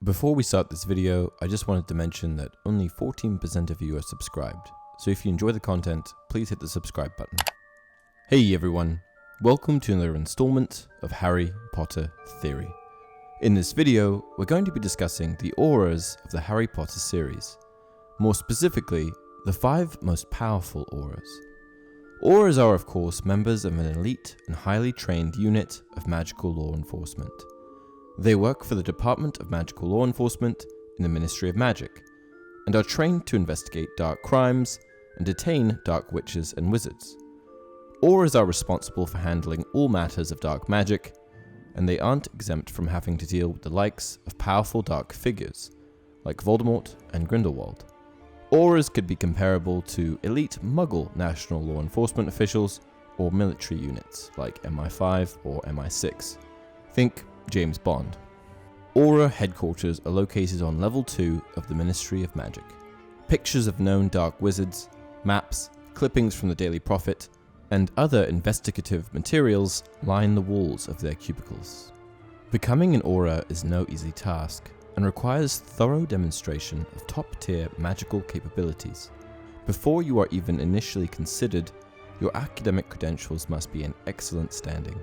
Before we start this video, I just wanted to mention that only 14% of you are subscribed, so if you enjoy the content, please hit the subscribe button. Hey everyone, welcome to another installment of Harry Potter Theory. In this video, we're going to be discussing the Aurors of the Harry Potter series. More specifically, the 5 most powerful Aurors. Aurors are of course members of an elite and highly trained unit of magical law enforcement. They work for the Department of Magical Law Enforcement in the Ministry of Magic, and are trained to investigate dark crimes and detain dark witches and wizards. Aurors are responsible for handling all matters of dark magic, and they aren't exempt from having to deal with the likes of powerful dark figures, like Voldemort and Grindelwald. Aurors could be comparable to elite Muggle national law enforcement officials or military units, like MI5 or MI6. Think James Bond. Auror headquarters are located on level 2 of the Ministry of Magic. Pictures of known dark wizards, maps, clippings from the Daily Prophet, and other investigative materials line the walls of their cubicles. Becoming an Auror is no easy task, and requires thorough demonstration of top-tier magical capabilities. Before you are even initially considered, your academic credentials must be in excellent standing.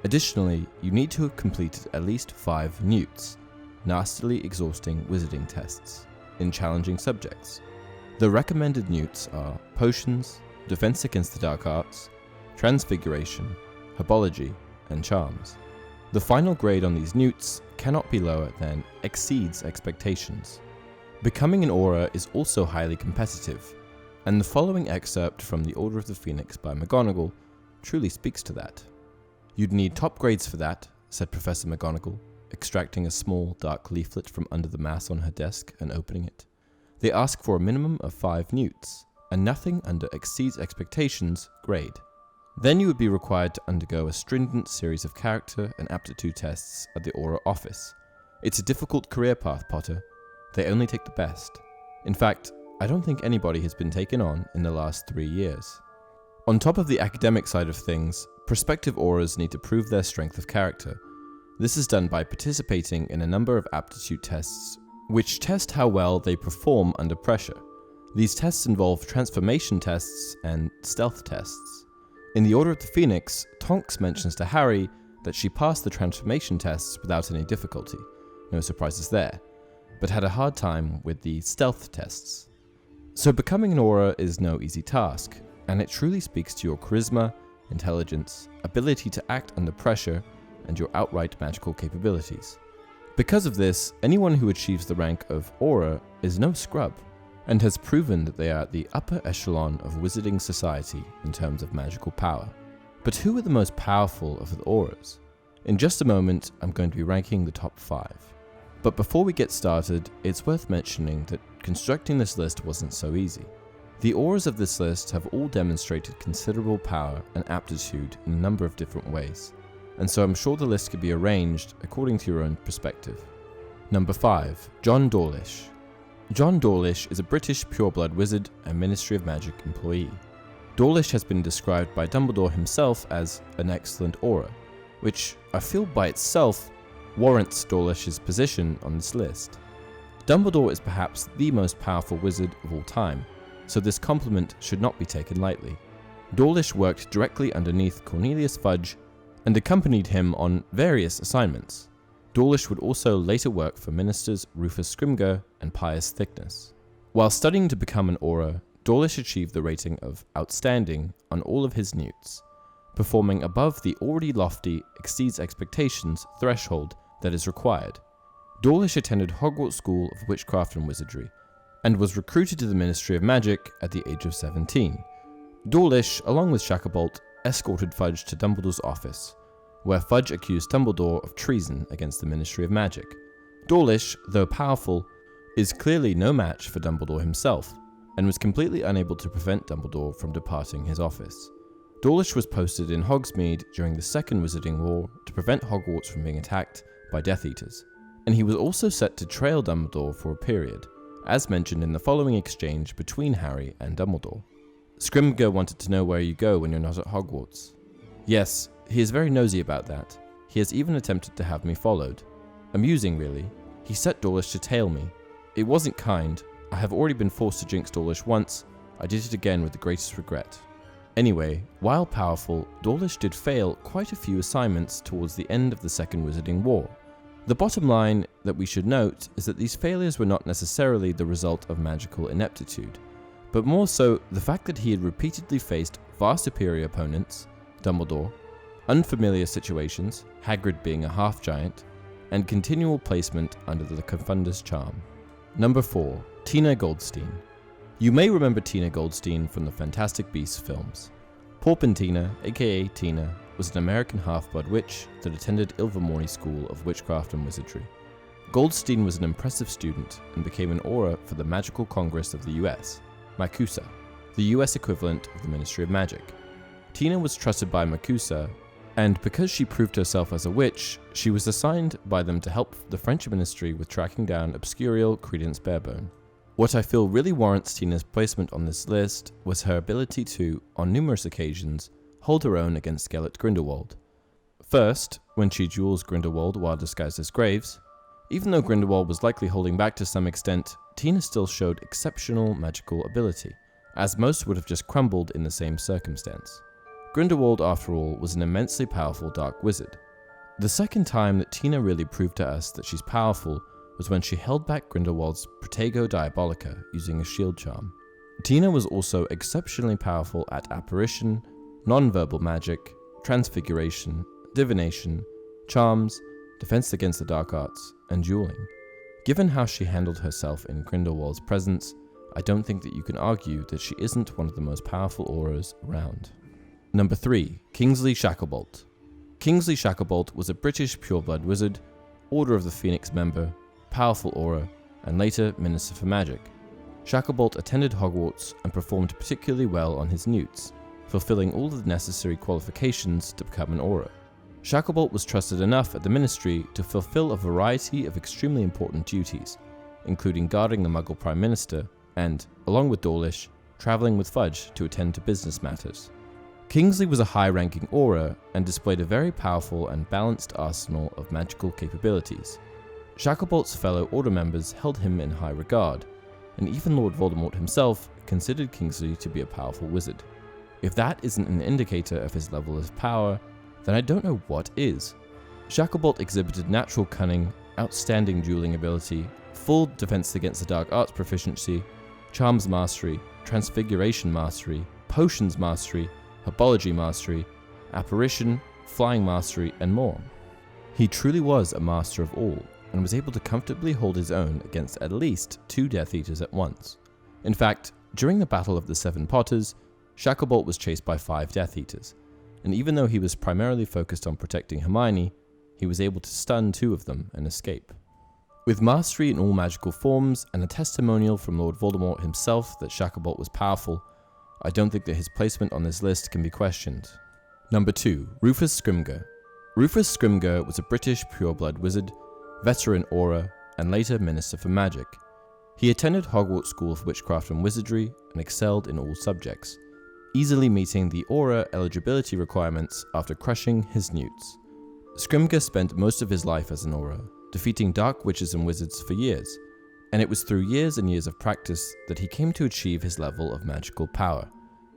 Additionally, you need to have completed at least 5 newts, nastily exhausting wizarding tests, in challenging subjects. The recommended newts are potions, defense against the dark arts, transfiguration, herbology, and charms. The final grade on these newts cannot be lower than exceeds expectations. Becoming an Auror is also highly competitive, and the following excerpt from The Order of the Phoenix by McGonagall truly speaks to that. "You'd need top grades for that," said Professor McGonagall, extracting a small, dark leaflet from under the mass on her desk and opening it. "They ask for a minimum of 5 newts, and nothing under exceeds expectations grade. Then you would be required to undergo a stringent series of character and aptitude tests at the Auror office. It's a difficult career path, Potter. They only take the best. In fact, I don't think anybody has been taken on in the last 3 years." On top of the academic side of things, prospective Aurors need to prove their strength of character. This is done by participating in a number of aptitude tests, which test how well they perform under pressure. These tests involve transformation tests and stealth tests. In The Order of the Phoenix, Tonks mentions to Harry that she passed the transformation tests without any difficulty, no surprises there, but had a hard time with the stealth tests. So becoming an Auror is no easy task, and it truly speaks to your charisma, intelligence, ability to act under pressure, and your outright magical capabilities. Because of this, anyone who achieves the rank of Auror is no scrub, and has proven that they are at the upper echelon of wizarding society in terms of magical power. But who are the most powerful of the Aurors? In just a moment, I'm going to be ranking the top 5. But before we get started, it's worth mentioning that constructing this list wasn't so easy. The Aurors of this list have all demonstrated considerable power and aptitude in a number of different ways, and so I'm sure the list could be arranged according to your own perspective. Number 5. John Dawlish. John Dawlish is a British pureblood wizard and Ministry of Magic employee. Dawlish has been described by Dumbledore himself as an excellent Auror, which I feel by itself warrants Dawlish's position on this list. Dumbledore is perhaps the most powerful wizard of all time, so this compliment should not be taken lightly. Dawlish worked directly underneath Cornelius Fudge and accompanied him on various assignments. Dawlish would also later work for ministers Rufus Scrimgeour and Pius Thickness. While studying to become an Auror, Dawlish achieved the rating of Outstanding on all of his newts, performing above the already lofty exceeds expectations threshold that is required. Dawlish attended Hogwarts School of Witchcraft and Wizardry, and was recruited to the Ministry of Magic at the age of 17. Dawlish, along with Shacklebolt, escorted Fudge to Dumbledore's office, where Fudge accused Dumbledore of treason against the Ministry of Magic. Dawlish, though powerful, is clearly no match for Dumbledore himself, and was completely unable to prevent Dumbledore from departing his office. Dawlish was posted in Hogsmeade during the Second Wizarding War to prevent Hogwarts from being attacked by Death Eaters, and he was also set to trail Dumbledore for a period, as mentioned in the following exchange between Harry and Dumbledore. "Scrimgeour wanted to know where you go when you're not at Hogwarts. Yes, he is very nosy about that. He has even attempted to have me followed. Amusing, really. He set Dawlish to tail me. It wasn't kind. I have already been forced to jinx Dawlish once. I did it again with the greatest regret. Anyway, while powerful, Dawlish did fail quite a few assignments towards the end of the Second Wizarding War. The bottom line that we should note is that these failures were not necessarily the result of magical ineptitude, but more so the fact that he had repeatedly faced far superior opponents, Dumbledore, unfamiliar situations, Hagrid being a half-giant, and continual placement under the Confunder's charm. Number 4. Tina Goldstein. You may remember Tina Goldstein from the Fantastic Beasts films. Porpentina, aka Tina, was an American half-blood witch that attended Ilvermorny School of Witchcraft and Wizardry. Goldstein was an impressive student and became an Auror for the Magical Congress of the US, MACUSA, the US equivalent of the Ministry of Magic. Tina was trusted by MACUSA, and because she proved herself as a witch, she was assigned by them to help the French ministry with tracking down Obscurial Credence Barebone. What I feel really warrants Tina's placement on this list was her ability to, on numerous occasions, hold her own against Gellert Grindelwald. First, when she duels Grindelwald while disguised as Graves. Even though Grindelwald was likely holding back to some extent, Tina still showed exceptional magical ability, as most would have just crumbled in the same circumstance. Grindelwald, after all, was an immensely powerful dark wizard. The second time that Tina really proved to us that she's powerful was when she held back Grindelwald's Protego Diabolica using a shield charm. Tina was also exceptionally powerful at apparition, non-verbal magic, transfiguration, divination, charms, defense against the dark arts, and dueling. Given how she handled herself in Grindelwald's presence, I don't think that you can argue that she isn't one of the most powerful Aurors around. Number 3. Kingsley Shacklebolt. Kingsley Shacklebolt was a British pureblood wizard, Order of the Phoenix member, powerful Auror, and later Minister for Magic. Shacklebolt attended Hogwarts and performed particularly well on his newts, fulfilling all of the necessary qualifications to become an Auror. Shacklebolt was trusted enough at the Ministry to fulfill a variety of extremely important duties, including guarding the Muggle Prime Minister and, along with Dawlish, travelling with Fudge to attend to business matters. Kingsley was a high-ranking Auror and displayed a very powerful and balanced arsenal of magical capabilities. Shacklebolt's fellow Order members held him in high regard, and even Lord Voldemort himself considered Kingsley to be a powerful wizard. If that isn't an indicator of his level of power, then I don't know what is. Shacklebolt exhibited natural cunning, outstanding dueling ability, full defense against the dark arts proficiency, charms mastery, transfiguration mastery, potions mastery, herbology mastery, apparition, flying mastery, and more. He truly was a master of all, and was able to comfortably hold his own against at least 2 Death Eaters at once. In fact, during the Battle of the Seven Potters, Shacklebolt was chased by 5 Death Eaters, and even though he was primarily focused on protecting Hermione, he was able to stun 2 of them and escape. With mastery in all magical forms and a testimonial from Lord Voldemort himself that Shacklebolt was powerful, I don't think that his placement on this list can be questioned. Number 2. Rufus Scrimgeour. Rufus Scrimgeour was a British pureblood wizard, veteran Auror, and later Minister for Magic. He attended Hogwarts School of Witchcraft and Wizardry and excelled in all subjects, easily meeting the Auror eligibility requirements after crushing his newts. Scrimgeour spent most of his life as an Auror, defeating dark witches and wizards for years, and it was through years and years of practice that he came to achieve his level of magical power.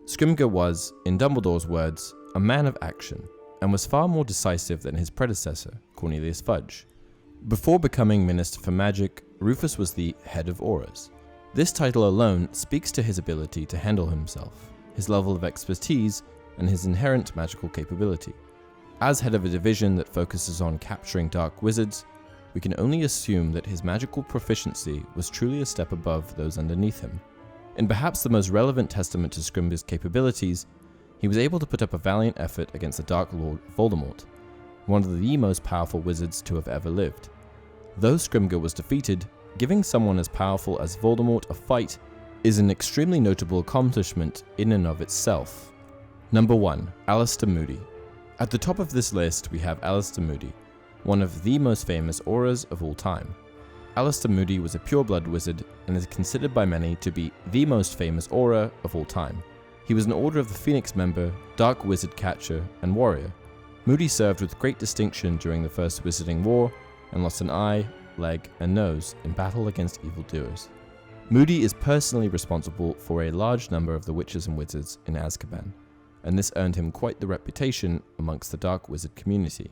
Scrimgeour was, in Dumbledore's words, a man of action, and was far more decisive than his predecessor, Cornelius Fudge. Before becoming Minister for Magic, Rufus was the Head of Aurors. This title alone speaks to his ability to handle himself, his level of expertise, and his inherent magical capability. As head of a division that focuses on capturing dark wizards, we can only assume that his magical proficiency was truly a step above those underneath him. In perhaps the most relevant testament to Scrimgeour's capabilities, he was able to put up a valiant effort against the Dark Lord Voldemort, one of the most powerful wizards to have ever lived. Though Scrimgeour was defeated, giving someone as powerful as Voldemort a fight is an extremely notable accomplishment in and of itself. Number 1. Alastor Moody. At the top of this list we have Alastor Moody, one of the most famous Aurors of all time. Alastor Moody was a pureblood wizard and is considered by many to be the most famous Auror of all time. He was an Order of the Phoenix member, dark wizard catcher, and warrior. Moody served with great distinction during the First Wizarding War and lost an eye, leg, and nose in battle against evildoers. Moody is personally responsible for a large number of the witches and wizards in Azkaban, and this earned him quite the reputation amongst the Dark Wizard community.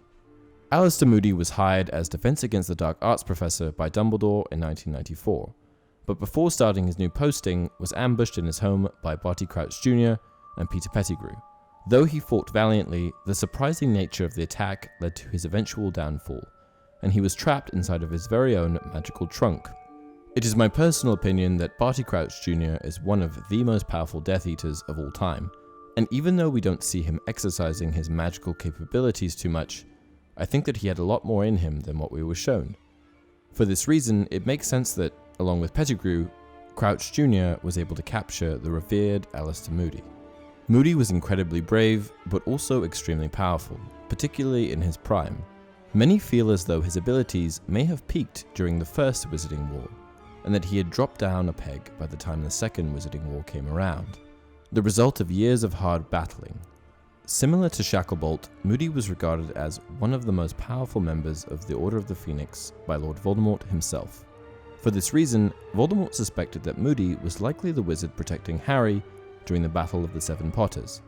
Alistair Moody was hired as Defense Against the Dark Arts Professor by Dumbledore in 1994, but before starting his new posting was ambushed in his home by Barty Crouch Jr. and Peter Pettigrew. Though he fought valiantly, the surprising nature of the attack led to his eventual downfall, and he was trapped inside of his very own magical trunk. It is my personal opinion that Barty Crouch Jr. is one of the most powerful Death Eaters of all time, and even though we don't see him exercising his magical capabilities too much, I think that he had a lot more in him than what we were shown. For this reason, it makes sense that, along with Pettigrew, Crouch Jr. was able to capture the revered Alistair Moody. Moody was incredibly brave, but also extremely powerful, particularly in his prime. Many feel as though his abilities may have peaked during the First Wizarding War, and that he had dropped down a peg by the time the Second Wizarding War came around, the result of years of hard battling. Similar to Shacklebolt, Moody was regarded as one of the most powerful members of the Order of the Phoenix by Lord Voldemort himself. For this reason, Voldemort suspected that Moody was likely the wizard protecting Harry during the Battle of the Seven Potters,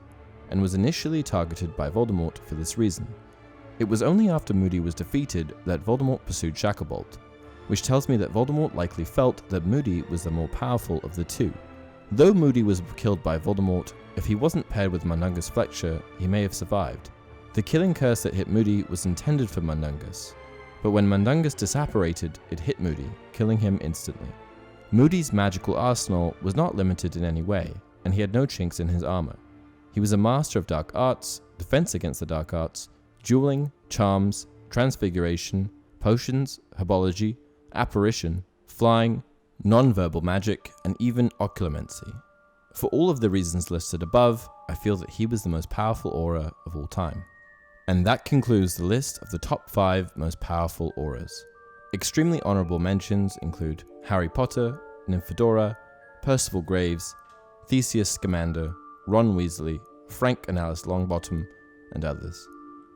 and was initially targeted by Voldemort for this reason. It was only after Moody was defeated that Voldemort pursued Shacklebolt, which tells me that Voldemort likely felt that Moody was the more powerful of the two. Though Moody was killed by Voldemort, if he wasn't paired with Mundungus Fletcher, he may have survived. The killing curse that hit Moody was intended for Mundungus, but when Mundungus disapparated, it hit Moody, killing him instantly. Moody's magical arsenal was not limited in any way, and he had no chinks in his armor. He was a master of dark arts, defense against the dark arts, dueling, charms, transfiguration, potions, herbology, apparition, flying, non-verbal magic, and even occlumency. For all of the reasons listed above, I feel that he was the most powerful Auror of all time. And that concludes the list of the top 5 most powerful Aurors. Extremely honorable mentions include Harry Potter, Nymphadora, Percival Graves, Theseus Scamander, Ron Weasley, Frank and Alice Longbottom, and others.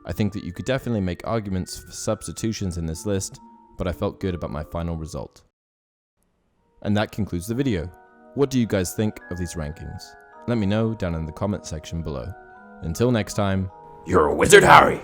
I think that you could definitely make arguments for substitutions in this list, but I felt good about my final result. And that concludes the video. What do you guys think of these rankings? Let me know down in the comment section below. Until next time, you're a wizard, Harry!